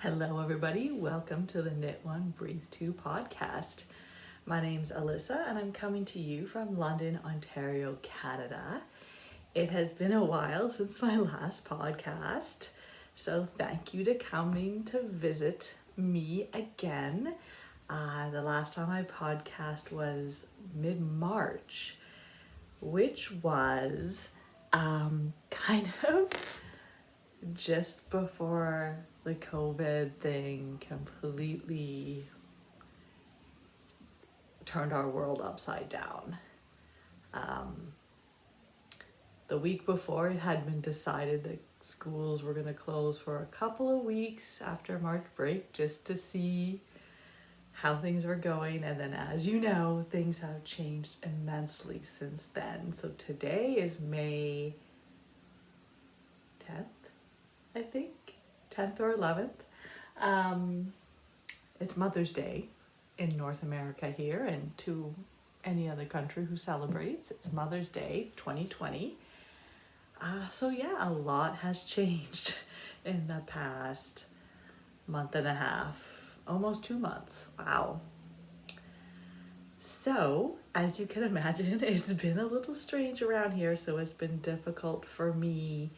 Hello, everybody. Welcome to the Knit One Breathe Two podcast. My name's Alyssa, and I'm coming to you from London, Ontario, Canada. It has been a while since my last podcast, so thank you to coming to visit me again. The last time I podcast was mid-March, which was kind of just before the COVID thing completely turned our world upside down. The week before, it had been decided that schools were going to close for a couple of weeks after March break just to see how things were going. And then, as you know, things have changed immensely since then. So today is May 10th, I think, 10th or 11th. It's Mother's Day in North America here, and to any other country who celebrates, it's Mother's Day 2020. So yeah, a lot has changed in the past month and a half, almost 2 months. Wow. So, as you can imagine, it's been a little strange around here, so it's been difficult for me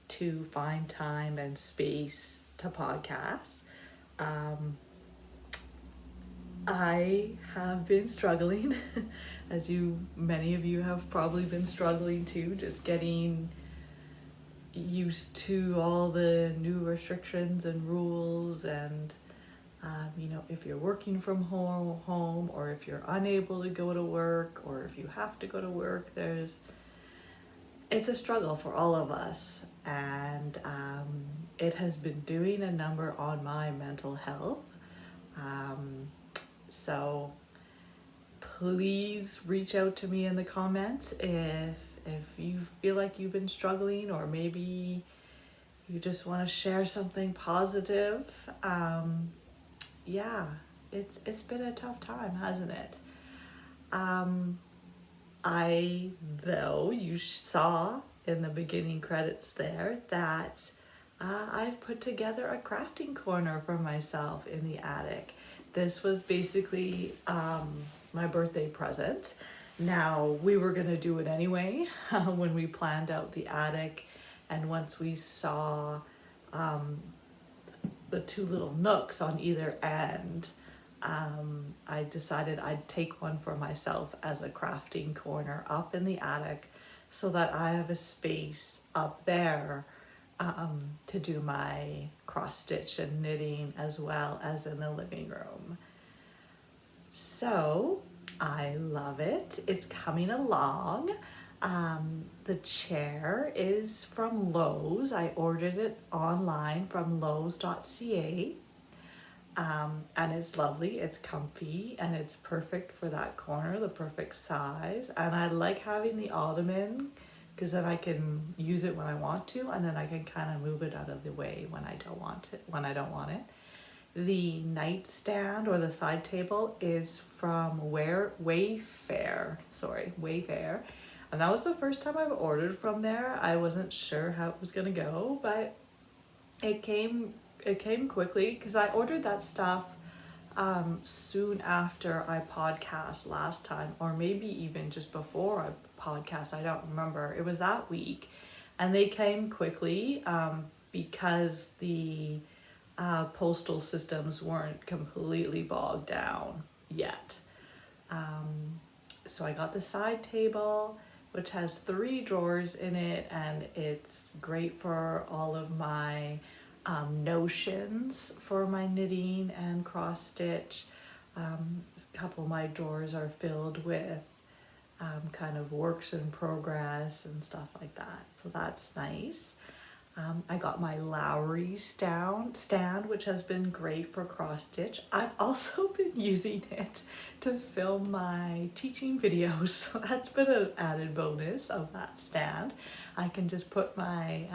to find time and space to podcast. I have been struggling, as many of you have probably been struggling too, just getting used to all the new restrictions and rules, and if you're working from home, or if you're unable to go to work, or if you have to go to work, it's a struggle for all of us, and it has been doing a number on my mental health. So please reach out to me in the comments if you feel like you've been struggling, or maybe you just want to share something positive. Yeah, it's been a tough time, hasn't it? Though you saw in the beginning credits there that I've put together a crafting corner for myself in the attic. This was basically my birthday present. Now, we were going to do it anyway when we planned out the attic, and once we saw the two little nooks on either end, I decided I'd take one for myself as a crafting corner up in the attic, so that I have a space up there to do my cross stitch and knitting, as well as in the living room. So I love it. It's coming along. The chair is from Lowe's. I ordered it online from lowes.ca. And it's lovely, it's comfy, and it's perfect for that corner, the perfect size. And I like having the ottoman, because then I can use it when I want to, and then I can kind of move it out of the way when I don't want it. The nightstand, or the side table, is from Wayfair. And that was the first time I've ordered from there. I wasn't sure how it was gonna go, but it came quickly, because I ordered that stuff soon after I podcast last time, or maybe even just before I podcast. I don't remember. It was that week, and they came quickly because the postal systems weren't completely bogged down yet. So I got the side table, which has 3 drawers in it, and it's great for all of my notions for my knitting and cross stitch. A couple of my drawers are filled with kind of works in progress and stuff like that, so that's nice. I got my Lowry stand, which has been great for cross stitch. I've also been using it to film my teaching videos, so that's been an added bonus of that stand. I can just put my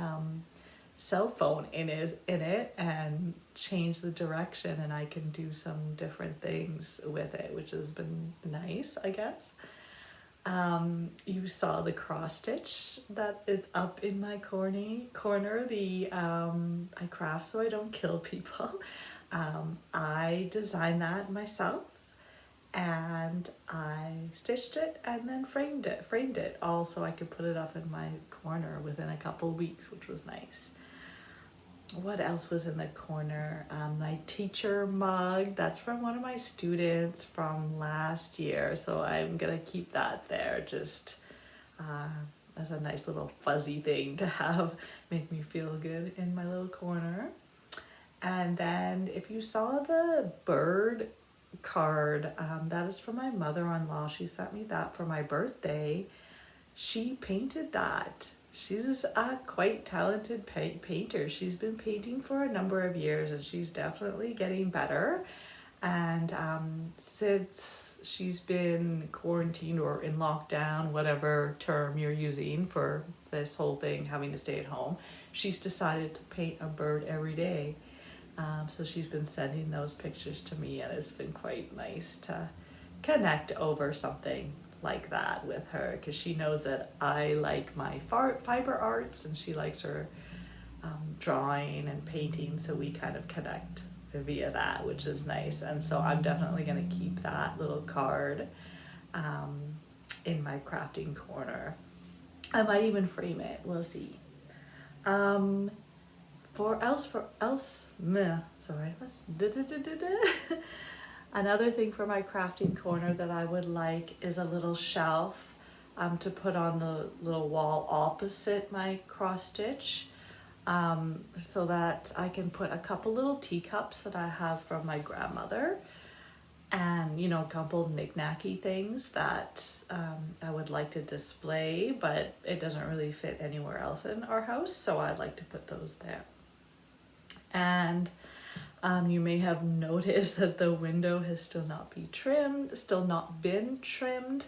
cell phone in it and change the direction, and I can do some different things with it, which has been nice, I guess. You saw the cross stitch that is up in my corner. The I craft so I don't kill people. I designed that myself, and I stitched it and then framed it all so I could put it up in my corner within a couple weeks, which was nice. What else was in the corner? My teacher mug, that's from one of my students from last year, so I'm gonna keep that there just as a nice little fuzzy thing to have, make me feel good in my little corner. And then if you saw the bird card, that is from my mother-in-law. She sent me that for my birthday. She painted that. She's a quite talented painter. She's been painting for a number of years, and she's definitely getting better. And since she's been quarantined or in lockdown, whatever term you're using for this whole thing, having to stay at home, she's decided to paint a bird every day. So she's been sending those pictures to me, and it's been quite nice to connect over something like that with her, because she knows that I like my fiber arts and she likes her drawing and painting, so we kind of connect via that, which is nice. And so I'm definitely going to keep that little card in my crafting corner. I might even frame it, we'll see. Another thing for my crafting corner that I would like is a little shelf to put on the little wall opposite my cross stitch, so that I can put a couple little teacups that I have from my grandmother, and a couple knick-knacky things that I would like to display, but it doesn't really fit anywhere else in our house, so I'd like to put those there. And you may have noticed that the window has still not been trimmed.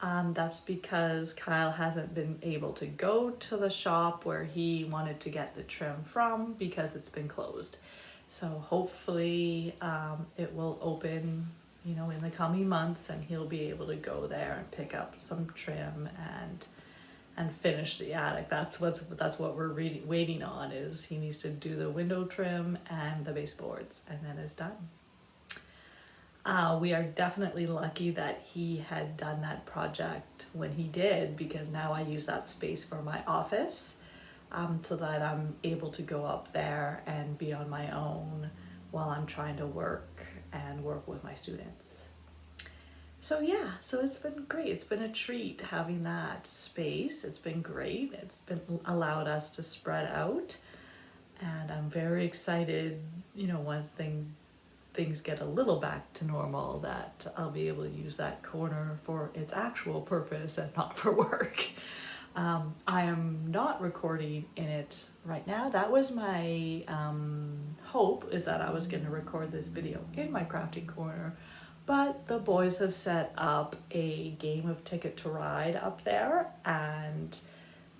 That's because Kyle hasn't been able to go to the shop where he wanted to get the trim from because it's been closed. So hopefully it will open, in the coming months, and he'll be able to go there and pick up some trim and finish the attic. That's what we're waiting on, is he needs to do the window trim and the baseboards, and then it's done. We are definitely lucky that he had done that project when he did, because now I use that space for my office, so that I'm able to go up there and be on my own while I'm trying to work with my students. So it's been great. It's been a treat having that space. It's been great. It's been allowed us to spread out, and I'm very excited, once things get a little back to normal, that I'll be able to use that corner for its actual purpose and not for work. I am not recording in it right now. That was my hope, is that I was going to record this video in my crafting corner. But the boys have set up a game of Ticket to Ride up there, and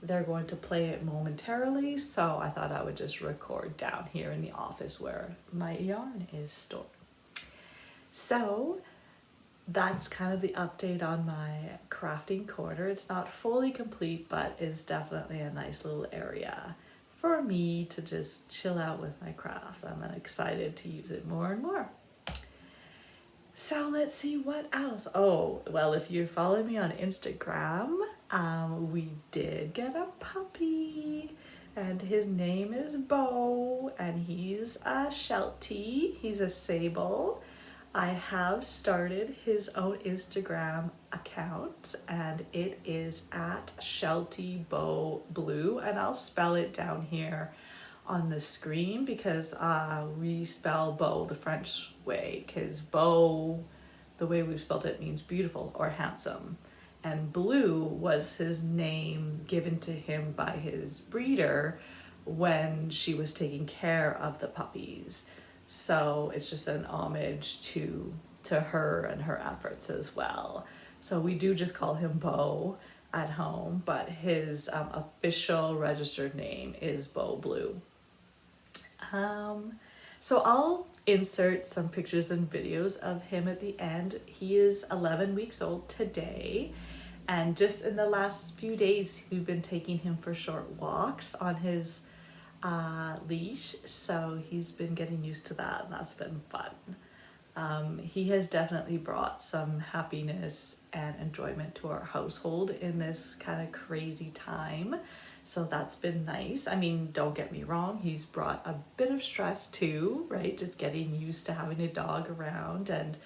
they're going to play it momentarily, so I thought I would just record down here in the office where my yarn is stored. So that's kind of the update on my crafting corner. It's not fully complete, but it's definitely a nice little area for me to just chill out with my craft. I'm excited to use it more and more. So let's see what else. Oh, well, if you follow me on Instagram, we did get a puppy, and his name is Bo, and he's a Sheltie. He's a sable. I have started his own Instagram account, and it is at Sheltie Bo Blue, and I'll spell it down here on the screen, because we spell beau the French way, because beau, the way we've spelled it, means beautiful or handsome, and Blue was his name given to him by his breeder when she was taking care of the puppies. So it's just an homage to her and her efforts as well. So we do just call him Bo at home, but his official registered name is Bo Blue. So I'll insert some pictures and videos of him at the end. He is 11 weeks old today, And just in the last few days, we've been taking him for short walks on his leash. So he's been getting used to that, and that's been fun. He has definitely brought some happiness and enjoyment to our household in this kind of crazy time. So that's been nice. I mean, don't get me wrong, he's brought a bit of stress too, right? Just getting used to having a dog around and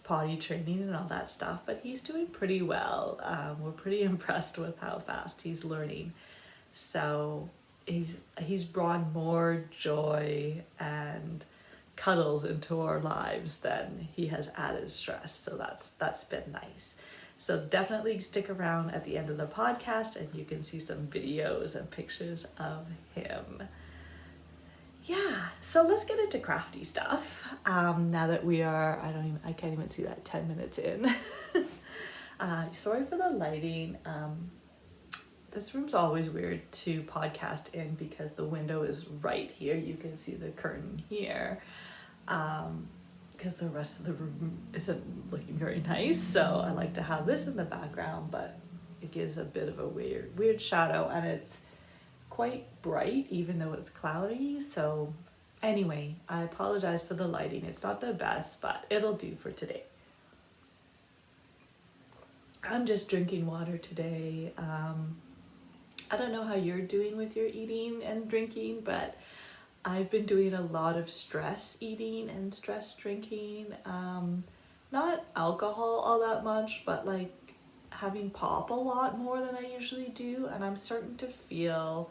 potty training and all that stuff, but he's doing pretty well. We're pretty impressed with how fast he's learning. So he's brought more joy and cuddles into our lives than he has added stress. So that's been nice. So definitely stick around at the end of the podcast and you can see some videos and pictures of him. Yeah, so let's get into crafty stuff. Now that we are, I can't even see that 10 minutes in. Sorry for the lighting. This room's always weird to podcast in because the window is right here. You can see the curtain here. Because the rest of the room isn't looking very nice, so I like to have this in the background, but it gives a bit of a weird shadow, and it's quite bright even though it's cloudy. So anyway, I apologize for the lighting. It's not the best, but it'll do for today. I'm just drinking water today. I don't know how you're doing with your eating and drinking, but I've been doing a lot of stress eating and stress drinking. Not alcohol all that much, but like having pop a lot more than I usually do. And I'm starting to feel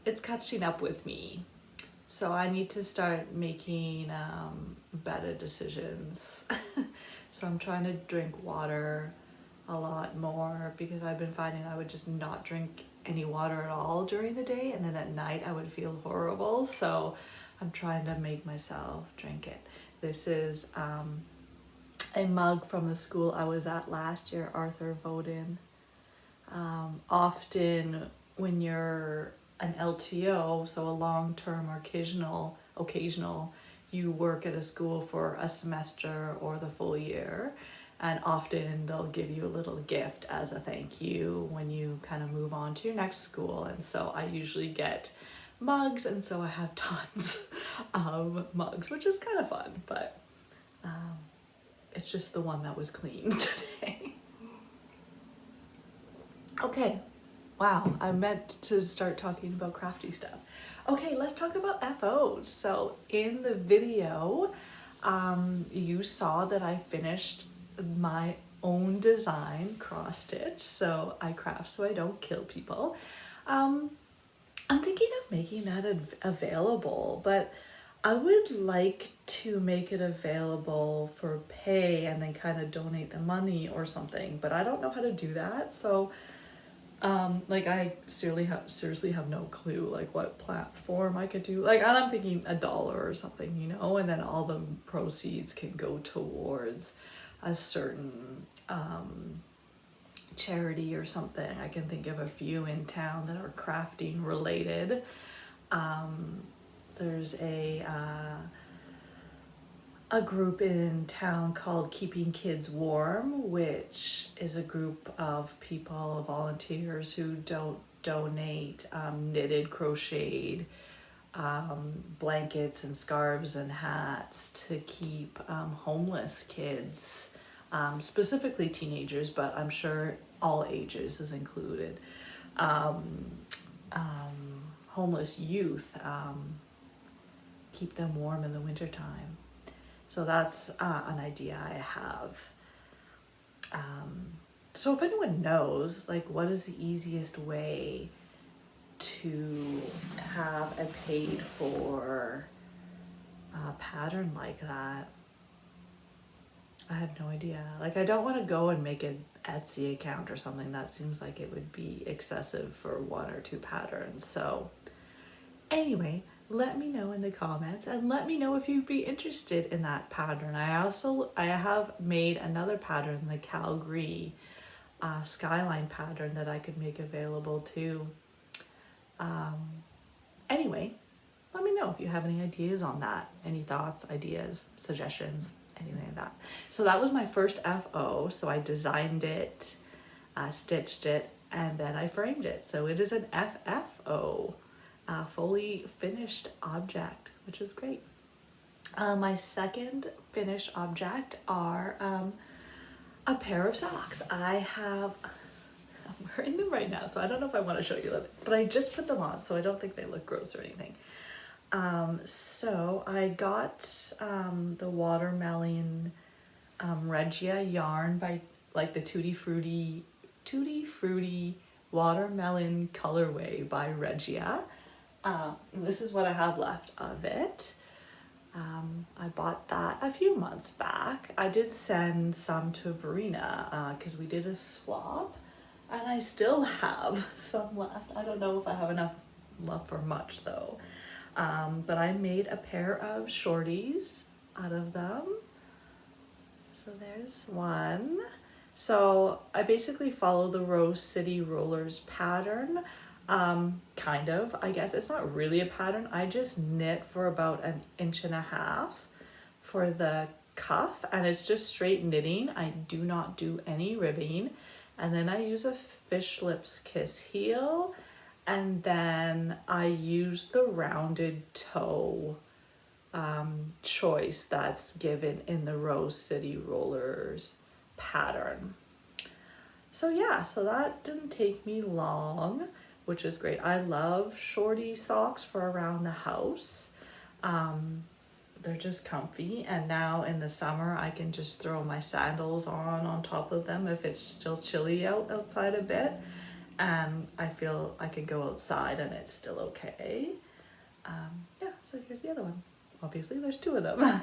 it's catching up with me. So I need to start making better decisions. So I'm trying to drink water a lot more because I've been finding I would just not drink any water at all during the day, and then at night I would feel horrible. So I'm trying to make myself drink it. This is a mug from the school I was at last year, Arthur Voden. Often when you're an LTO, so a long-term or occasional, you work at a school for a semester or the full year. And often they'll give you a little gift as a thank you when you kind of move on to your next school. And so I usually get mugs, and so I have tons of mugs, which is kind of fun, but it's just the one that was clean today. Okay, wow, I meant to start talking about crafty stuff. Okay, let's talk about FOs. So in the video, you saw that I finished my own design cross stitch. So I craft so I don't kill people. I'm thinking of making that available, but I would like to make it available for pay and then kind of donate the money or something, but I don't know how to do that. So like I seriously have no clue like what platform I could do. Like I'm thinking $1 or something, you know, and then all the proceeds can go towards a certain charity or something. I can think of a few in town that are crafting related. There's a group in town called Keeping Kids Warm, which is a group of people, volunteers who don't donate knitted, crocheted blankets and scarves and hats to keep homeless kids, specifically teenagers, but I'm sure all ages is included, homeless youth, keep them warm in the wintertime. So that's an idea I have. So if anyone knows, like, what is the easiest way to have a paid for pattern like that, I have no idea. Like, I don't want to go and make an Etsy account or something. That seems like it would be excessive for 1 or 2 patterns. So anyway, let me know in the comments, and let me know if you'd be interested in that pattern. I have made another pattern, the Calgary skyline pattern, that I could make available too. Anyway, let me know if you have any ideas on that, any thoughts, ideas, suggestions, anything like that. So that was my first FO. So I designed it stitched it, and then I framed it. So it is an FFO, fully finished object, which is great. My second finished object are a pair of socks. I'm wearing them right now, so I don't know if I want to show you them, but I just put them on, so I don't think they look gross or anything. So I got the watermelon Regia yarn by like the Tutti Frutti watermelon colorway by Regia. This is what I have left of it. I bought that a few months back. I did send some to Verena because we did a swap, and I still have some left. I don't know if I have enough left for much though. But I made a pair of shorties out of them. So there's one. So I basically follow the Rose City Rollers pattern. Kind of, I guess. It's not really a pattern. I just knit for about 1.5 inches for the cuff, and it's just straight knitting. I do not do any ribbing. And then I use a Fish Lips Kiss heel, and then I use the rounded toe choice that's given in the Rose City Rollers pattern. So yeah, so that didn't take me long, which is great. I love shorty socks for around the house. They're just comfy, and now in the summer I can just throw my sandals on top of them if it's still chilly outside a bit, and I feel I can go outside and it's still okay. Yeah, so here's the other one. Obviously there's 2 of them.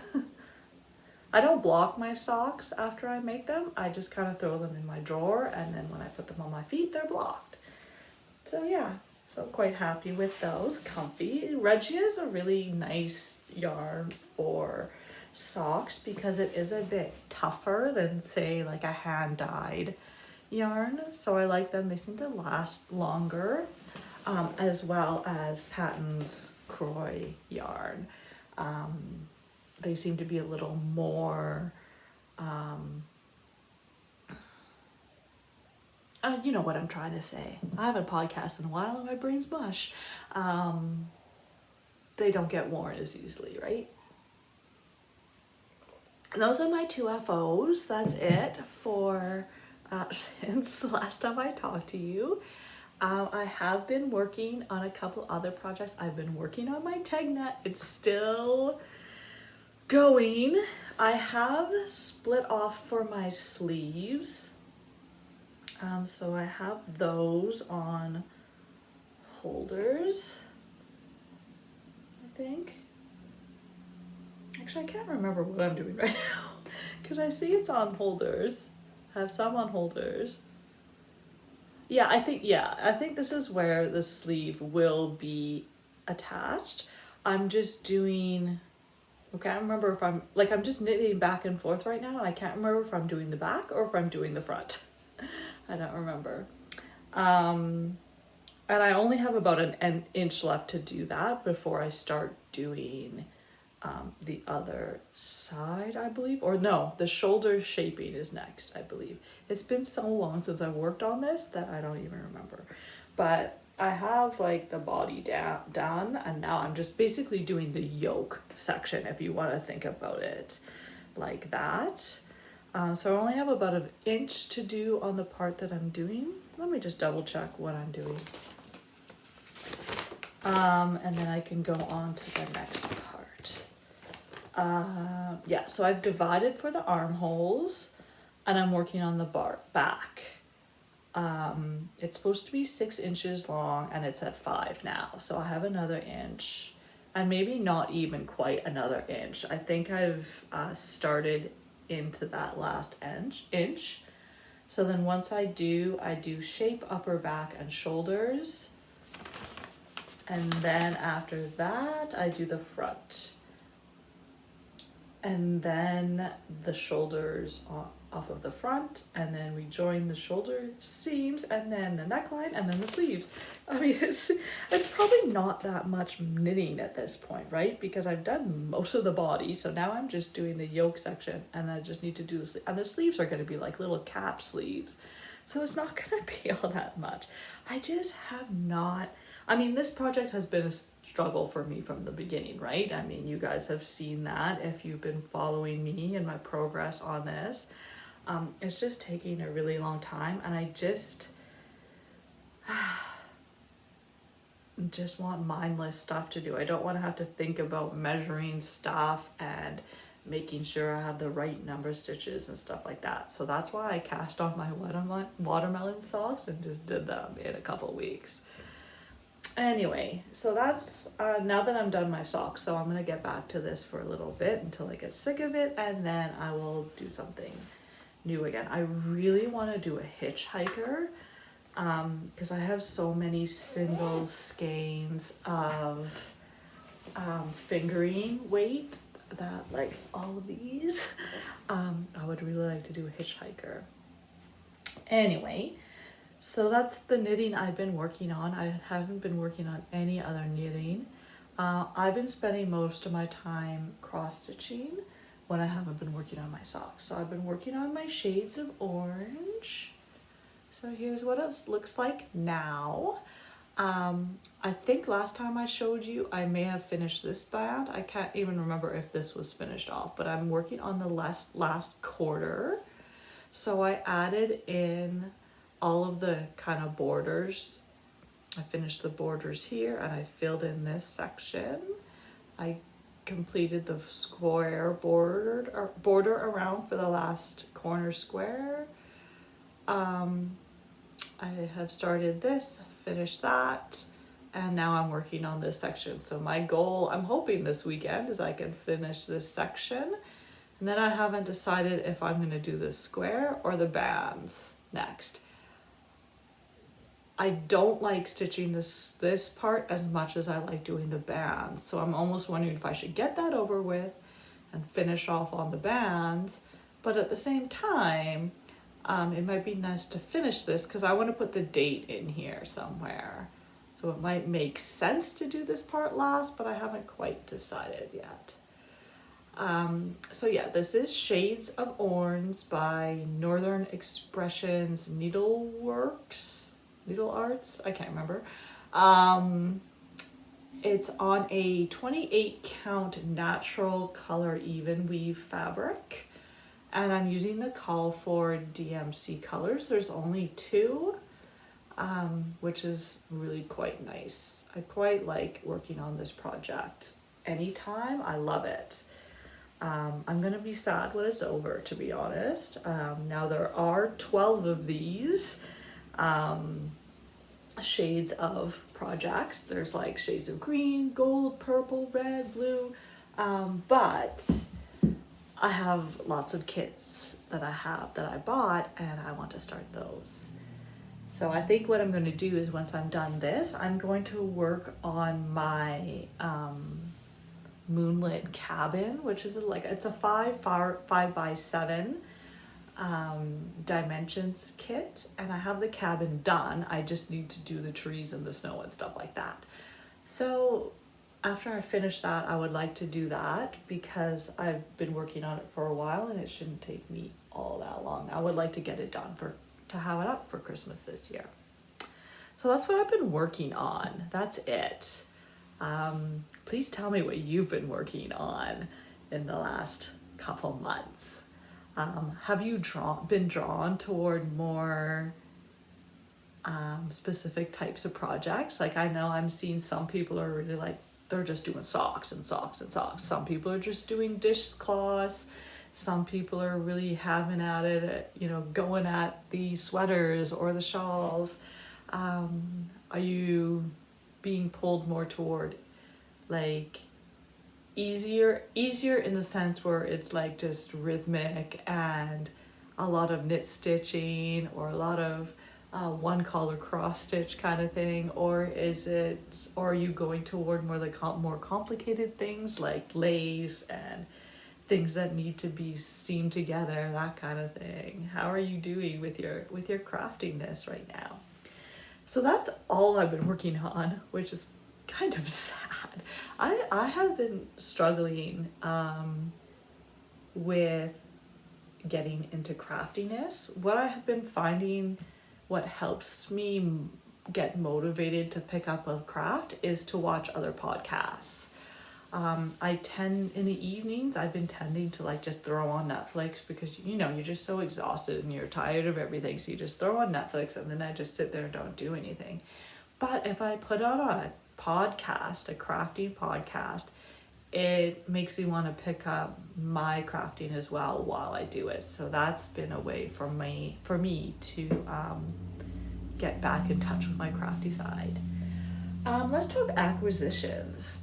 I don't block my socks after I make them. I just kind of throw them in my drawer, and then when I put them on my feet, they're blocked. So yeah, so quite happy with those. Comfy. Regia is a really nice yarn for socks because it is a bit tougher than, say, like a hand-dyed yarn. So I like them. They seem to last longer, as well as Patton's Croy yarn. They seem to be a little more, you know what I'm trying to say. I haven't podcasted in a while and my brain's mush. They don't get worn as easily, right? And those are my 2 FOs. That's it for since the last time I talked to you. I have been working on a couple other projects. I've been working on my Tegnet. It's still going. I have split off for my sleeves. So I have those on holders, I think. Actually, I can't remember what I'm doing right now because I see it's on holders. I have some on holders. Yeah, I think this is where the sleeve will be attached. I'm just doing, I can't remember if I'm just knitting back and forth right now, and I can't remember if I'm doing the back or if I'm doing the front. I don't remember. And I only have about an inch left to do that before I start doing the other side, I believe. Or no, the shoulder shaping is next, I believe. It's been so long since I worked on this that I don't even remember. But I have like the body done, and now I'm just basically doing the yoke section, if you want to think about it like that. So I only have about 1 inch to do on the part that I'm doing. Let me just double check what I'm doing. And then I can go on to the next part. Yeah, so I've divided for the armholes, and I'm working on the back. It's supposed to be 6 inches long, and it's at 5 now. So I have another inch, and maybe not even quite another inch. I think I've started into that last inch. So then once I do shape upper back and shoulders. And then after that, I do the front. And then the shoulders off of the front, and then we join the shoulder seams, and then the neckline, and then the sleeves. I mean, it's probably not that much knitting at this point, right? Because I've done most of the body, so now I'm just doing the yoke section, and I just need to do the sleeves. And the sleeves are going to be like little cap sleeves. So it's not gonna be all that much. I just have not, I mean, this project has been a struggle for me from the beginning, right? I mean, you guys have seen that if you've been following me and my progress on this. It's just taking a really long time, and I just want mindless stuff to do. I don't want to have to think about measuring stuff and making sure I have the right number of stitches and stuff like that. So that's why I cast on my watermelon socks and just did them in a couple weeks. Anyway, so that's now that I'm done my socks, so I'm gonna get back to this for a little bit until I get sick of it, and then I will do something new again. I really want to do a hitchhiker, because I have so many single skeins of fingering weight that, like all of these, I would really like to do a hitchhiker. Anyway, so that's the knitting I've been working on. I haven't been working on any other knitting. I've been spending most of my time cross stitching when I haven't been working on my socks. So I've been working on my shades of orange. So here's what it looks like now. I think last time I showed you, I may have finished this band. I can't even remember if this was finished off, but I'm working on the last quarter. So I added in all of the kind of borders. I finished the borders here and I filled in this section. I completed the square border around for the last corner square. I have started this, finished that, and now I'm working on this section. So my goal, I'm hoping this weekend, is I can finish this section. And then I haven't decided if I'm gonna do the square or the bands next. I don't like stitching this part as much as I like doing the bands. So I'm almost wondering if I should get that over with and finish off on the bands. But at the same time, it might be nice to finish this because I want to put the date in here somewhere. So it might make sense to do this part last, but I haven't quite decided yet. So yeah, this is Shades of Orange by Northern Expressions Needle Arts, I can't remember. It's on a 28 count natural color even weave fabric. And I'm using the Call for DMC colors. There's only 2, which is really quite nice. I quite like working on this project. Anytime, I love it. I'm gonna be sad when it's over, to be honest. Now there are 12 of these shades of projects. There's like shades of green, gold, purple, red, blue, but I have lots of kits that I bought, and I want to start those. So I think what I'm going to do is once I'm done this, I'm going to work on my Moonlit Cabin, which is it's a 5x7 dimensions kit, and I have the cabin done. I just need to do the trees and the snow and stuff like that. So after I finish that, I would like to do that because I've been working on it for a while and it shouldn't take me all that long. I would like to get it done to have it up for Christmas this year. So that's what I've been working on. That's it. Please tell me what you've been working on in the last couple months. Have you been drawn toward more specific types of projects? Like I know I'm seeing some people are really like, they're just doing socks and socks and socks. Some people are just doing dishcloths. Some people are really having at it, going at the sweaters or the shawls. Are you being pulled more toward like easier in the sense where it's like just rhythmic and a lot of knit stitching or a lot of one color cross stitch kind of thing, or are you going toward more like more complicated things like lace and things that need to be seamed together, that kind of thing? How are you doing with your craftiness right now? So that's all I've been working on, which is kind of sad. I have been struggling with getting into craftiness. What I have been finding what helps me get motivated to pick up a craft is to watch other podcasts. I tend in the evenings, I've been tending to like just throw on Netflix because you're just so exhausted and you're tired of everything. So you just throw on Netflix and then I just sit there and don't do anything. But if I put on a podcast, a crafting podcast, it makes me want to pick up my crafting as well while I do it. So that's been a way for me to get back in touch with my crafty side. Let's talk acquisitions.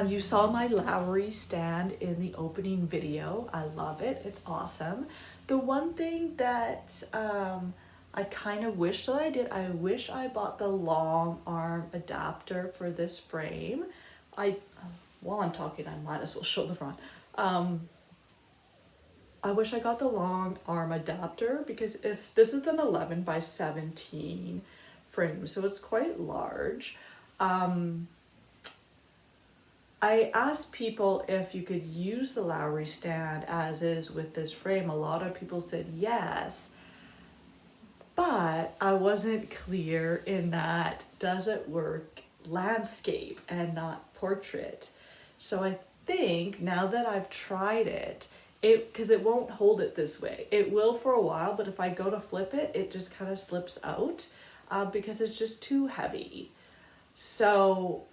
You saw my Lowry stand in the opening video. I love it. It's awesome. The one thing that I kind of wish that I did, I wish I bought the long arm adapter for this frame. While I'm talking, I might as well show the front. I wish I got the long arm adapter because if this is an 11 by 17 frame, so it's quite large. I asked people if you could use the Lowry stand as is with this frame. A lot of people said yes, but I wasn't clear in that, does it work landscape and not portrait? So I think now that I've tried it, because it won't hold it this way. It will for a while, but if I go to flip it, it just kind of slips out because it's just too heavy. So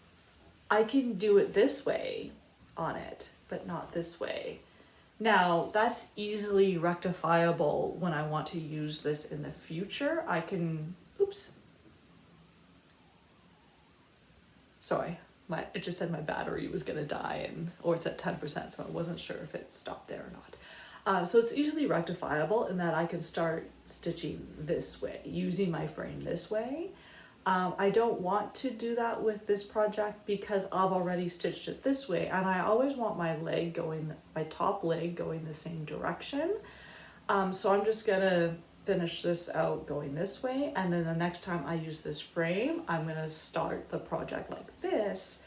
I can do it this way on it, but not this way. Now, that's easily rectifiable when I want to use this in the future. I can, sorry, it just said my battery was gonna die, or it's at 10%, so I wasn't sure if it stopped there or not. So it's easily rectifiable in that I can start stitching this way, using my frame this way. I don't want to do that with this project because I've already stitched it this way, and I always want my top leg going the same direction. So I'm just gonna finish this out going this way, and then the next time I use this frame, I'm gonna start the project like this,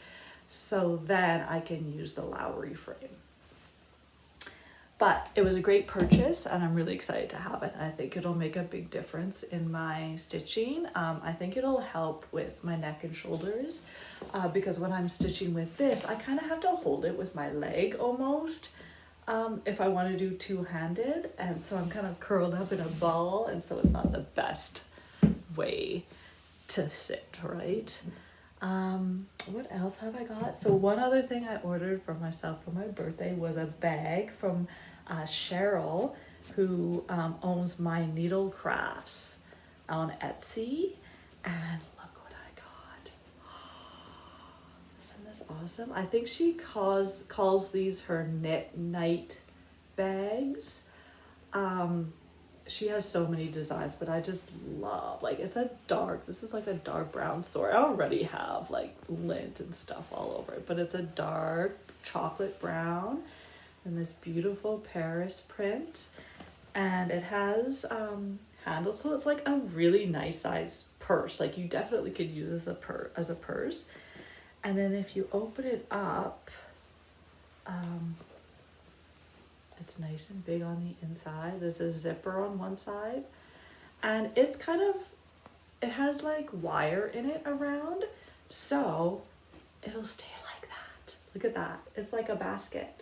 so then I can use the Lowry frame. But it was a great purchase and I'm really excited to have it. I think it'll make a big difference in my stitching. I think it'll help with my neck and shoulders because when I'm stitching with this, I kind of have to hold it with my leg almost if I want to do two-handed. And so I'm kind of curled up in a ball, and so it's not the best way to sit, right? What else have I got? So one other thing I ordered for myself for my birthday was a bag from Cheryl, who owns My Needle Crafts on Etsy, and look what I got. Isn't this awesome? I think she calls these her knit night bags. She has so many designs, but I just love, this is like a dark brown story. I already have like lint and stuff all over it, but it's a dark chocolate brown and this beautiful Paris print. And it has handles, so it's like a really nice size purse. Like you definitely could use this as a purse. And then if you open it up, it's nice and big on the inside. There's a zipper on one side, and it's it has like wire in it around, so it'll stay like that. Look at that. It's like a basket.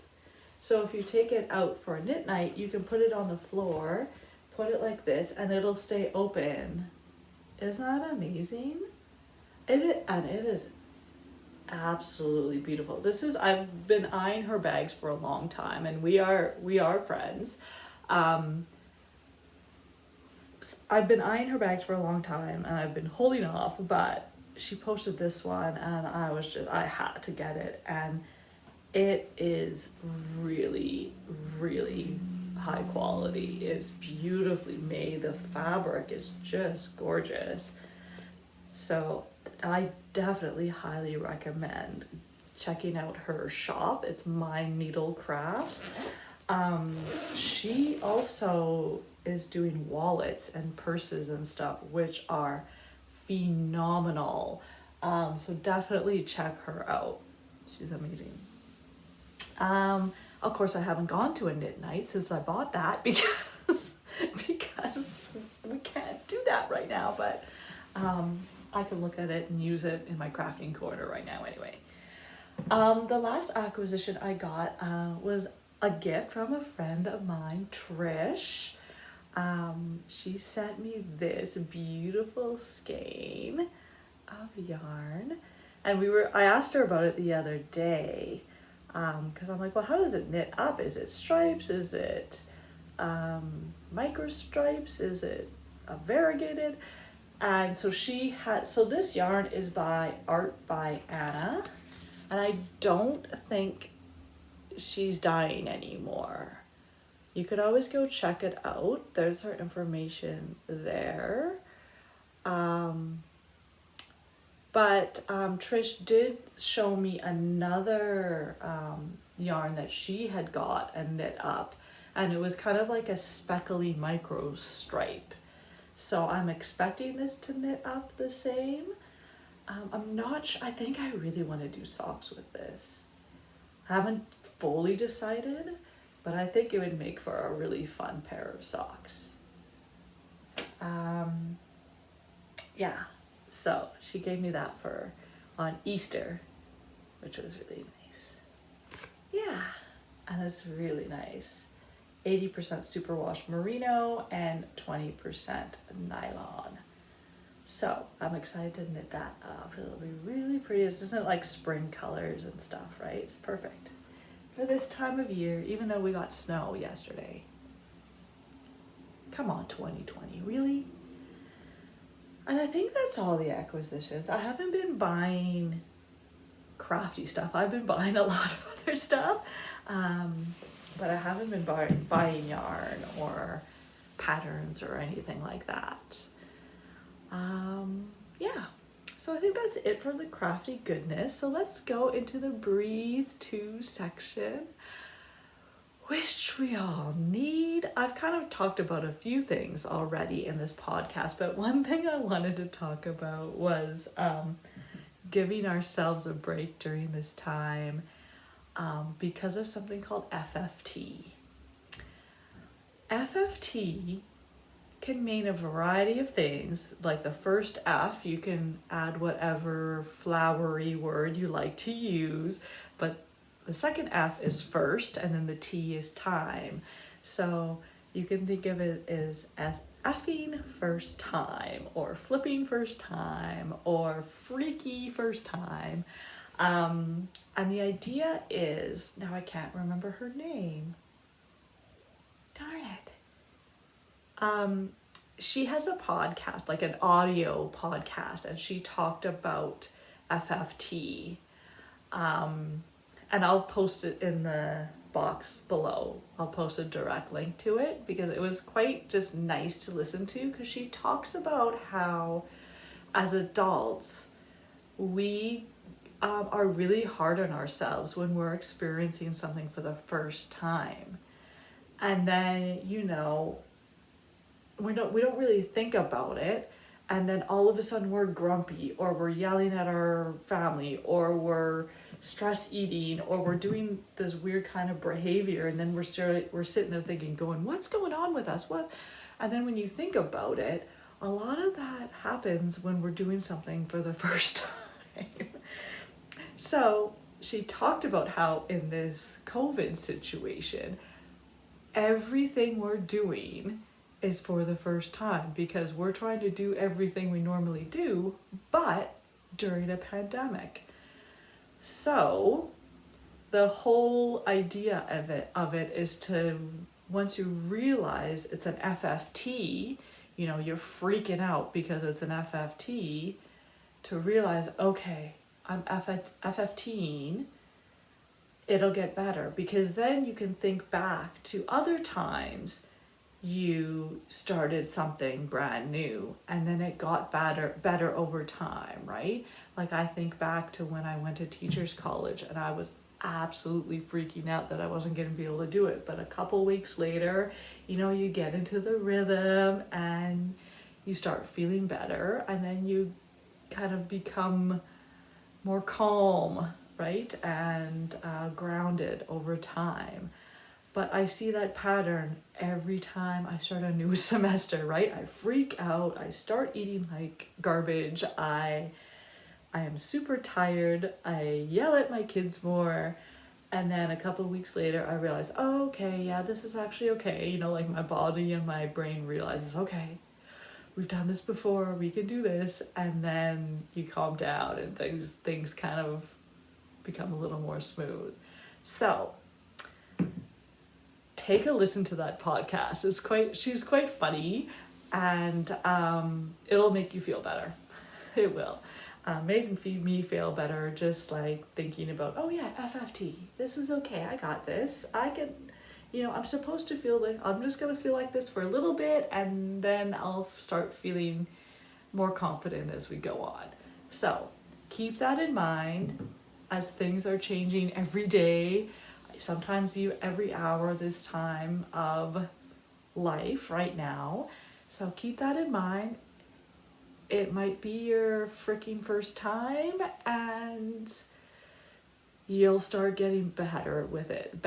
So if you take it out for a knit night, you can put it on the floor, put it like this, and it'll stay open. Isn't that amazing? And it is absolutely beautiful. I've been eyeing her bags for a long time, and we are friends. I've been eyeing her bags for a long time, and I've been holding off, but she posted this one, and I had to get it, and it is really, really high quality. It's beautifully made. The fabric is just gorgeous. So I definitely highly recommend checking out her shop. It's My Needle Crafts. She also is doing wallets and purses and stuff, which are phenomenal. So definitely check her out. She's amazing. Of course, I haven't gone to a knit night since I bought that because we can't do that right I can look at it and use it in my crafting corner right now anyway. The last acquisition I got was a gift from a friend of mine, Trish. She sent me this beautiful skein of yarn, and I asked her about it the other day, because I'm like, well, how does it knit up? Is it stripes? Is it micro stripes? Is it variegated? And so this yarn is by Art by Anna, and I don't think she's dyeing anymore. You could always go check it out. There's her information there. But Trish did show me another yarn that she had got and knit up, and it was kind of like a speckly micro stripe. So I'm expecting this to knit up the same. I'm not sure. I think I really want to do socks with this. I haven't fully decided, but I think it would make for a really fun pair of socks. Yeah, so she gave me that on Easter, which was really nice. Yeah, and it's really nice. 80% superwash merino and 20% nylon. So I'm excited to knit that up. It'll be really pretty. It's just like spring colors and stuff, right? It's perfect for this time of year, even though we got snow yesterday. Come on, 2020, really? And I think that's all the acquisitions. I haven't been buying crafty stuff. I've been buying a lot of other stuff, but I haven't been buying yarn or patterns or anything like that. Yeah, so I think that's it for the crafty goodness. So let's go into the breathe to section, which we all need. I've kind of talked about a few things already in this podcast, but one thing I wanted to talk about was giving ourselves a break during this time because of something called FFT. FFT can mean a variety of things. Like the first F, you can add whatever flowery word you like to use, but the second F is first, and then the T is time. So you can think of it as effing first time, or flipping first time, or freaky first time. And the idea is, now I can't remember her name. Darn it. She has a podcast, like an audio podcast, and she talked about FFT. And I'll post it in the box below. I'll post a direct link to it because it was quite just nice to listen to, because she talks about how as adults we are really hard on ourselves when we're experiencing something for the first time. And then, we don't really think about it, and then all of a sudden we're grumpy, or we're yelling at our family, or we're stress eating, or we're doing this weird kind of behavior, and then we're sitting there thinking, going, what's going on with us? What? And then when you think about it, a lot of that happens when we're doing something for the first time. So she talked about how in this COVID situation, everything we're doing is for the first time, because we're trying to do everything we normally do, but during a pandemic. So the whole idea of it is to, once you realize it's an FFT, you're freaking out because it's an FFT, to realize, okay, I'm FFTing, it'll get better, because then you can think back to other times you started something brand new and then it got better over time, right? Like I think back to when I went to teachers college and I was absolutely freaking out that I wasn't going to be able to do it, but a couple weeks later, you get into the rhythm and you start feeling better, and then you kind of become more calm, right, and grounded over time. But I see that pattern every time I start a new semester, right? I freak out, I start eating like garbage, I am super tired, I yell at my kids more, and then a couple of weeks later I realize, oh, okay, yeah, this is actually okay. You know, like my body and my brain realizes, okay, we've done this before, we can do this, and then you calm down and things kind of become a little more smooth. So take a listen to that podcast. She's quite funny, and it'll make you feel better. It will. Made me feel better just like thinking about, oh yeah, FFT, this is okay, I got this, I can, I'm supposed to feel like, I'm just gonna feel like this for a little bit, and then I'll start feeling more confident as we go on. So keep that in mind as things are changing every day, sometimes every hour this time of life right now. So keep that in mind. It might be your freaking first time, and you'll start getting better with it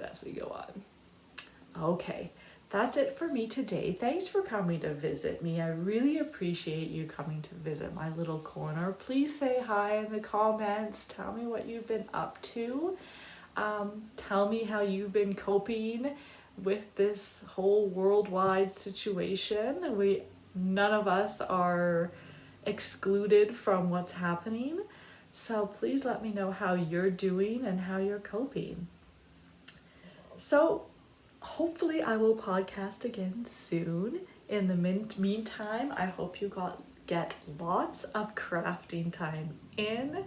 as we go on. Okay, that's it for me today. Thanks for coming to visit me. I really appreciate you coming to visit my little corner. Please say hi in the comments. Tell me what you've been up to. Tell me how you've been coping with this whole worldwide situation. None of us are excluded from what's happening. So please let me know how you're doing and how you're coping. So hopefully I will podcast again soon. In the meantime, I hope you get lots of crafting time in.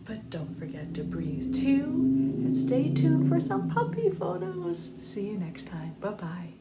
But don't forget to breathe too, and stay tuned for some puppy photos. See you next time. Bye-bye.